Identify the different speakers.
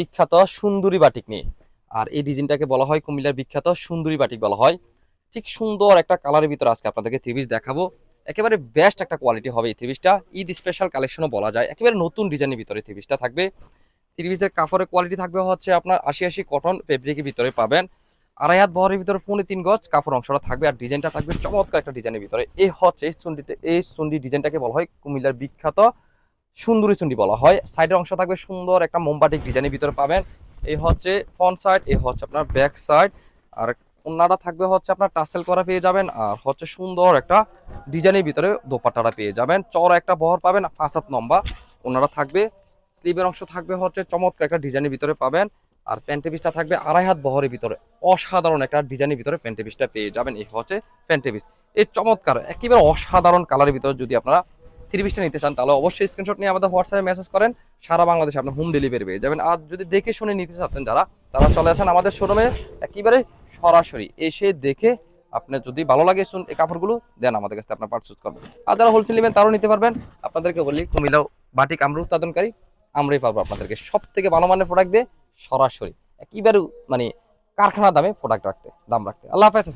Speaker 1: বিখ্যাত সুন্দরী বাটিক নিয়ে। আর এই ডিজাইনটাকে বলা হয় কুমিল্লার বিখ্যাত সুন্দরী বাটিক বলা হয়। ঠিক সুন্দর একটা কালারের ভিতরে আজকে আপনাদেরকে থ্রি পিস দেখাবো। একেবারে বেস্ট একটা কোয়ালিটি হবে এই থ্রি পিসটা, ঈদ স্পেশাল কালেকশনও বলা যায়। একেবারে নতুন ডিজাইনের ভিতরে থ্রি পিসটা থাকবে। থ্রি পিসের কাপড়ের কোয়ালিটি থাকবে হচ্ছে আপনার 80 কটন ফেব্রিকের ভিতরে পাবেন। আড়াই হাত বহরের ভিতরে 3.5 গজ কাপড় অংশটা থাকবে। আর ডিজাইনটা থাকবে চমৎকার একটা ডিজাইনের ভিতরে। এই হচ্ছে এই চুন্ডি ডিজাইনটাকে বলা হয় কুমিল্লার বিখ্যাত সুন্দরী চুন্ডি বলা হয়। সাইডের অংশ থাকবে সুন্দর একটা মোমবাটিক ডিজাইনের ভিতরে পাবেন। এই হচ্ছে ফ্রন্ট সাইড, এই হচ্ছে আপনার ব্যাক সাইড। আর ওন্নাটা থাকবে হচ্ছে আপনার টাসেল করা পেয়ে যাবেন। আর হচ্ছে সুন্দর একটা ডিজাইনের ভিতরে দোপাট্টাটা পেয়ে যাবেন। চড়া একটা বহর পাবেন, 5 হাত লম্বা ওনারা থাকবে। স্লিভের অংশ থাকবে হচ্ছে চমৎকার একটা ডিজাইনের ভিতরে পাবেন। আর প্যান্টে পিসটা থাকবে আড়াই হাত বহরের ভিতরে। অসাধারণ একটা ডিজাইনের ভিতরে প্যান্টে পিসটা পেয়ে যাবেন। এই হচ্ছে প্যান্টে পিস। এই চমৎকার একেবারে অসাধারণ কালারের ভিতরে যদি আপনারা থ্রি পিসটা নিতে চান তাহলে অবশ্যই স্ক্রিনশট নিয়ে আমাদের হোয়াটসঅ্যাপে মেসেজ করেন। সারা বাংলাদেশে আপনার হোম ডেলিভারি পেয়ে যাবেন। আর যদি দেখে শুনে নিতে চাচ্ছেন যারা, তারা চলে আসেন আমাদের শোরুমে। একেবারে সরাসরি এসে দেখে আপনার যদি ভালো লাগে এই কাপড়গুলো দেন আমাদের কাছে আপনার পারচেজ করবেন। আর যারা হোলসেল নেবেন তারাও নিতে পারবেন। আপনাদেরকে বলি কুমিল্লা বাটিক আমরা উৎপাদনকারী, আমরাই পারবো আপনাদেরকে সব থেকে ভালো মানের প্রোডাক্ট দিয়ে সরাসরি একেবারে মানে কারখানা দামে প্রোডাক্ট রাখতে, দাম রাখতে। আল্লাহ হাফেজ।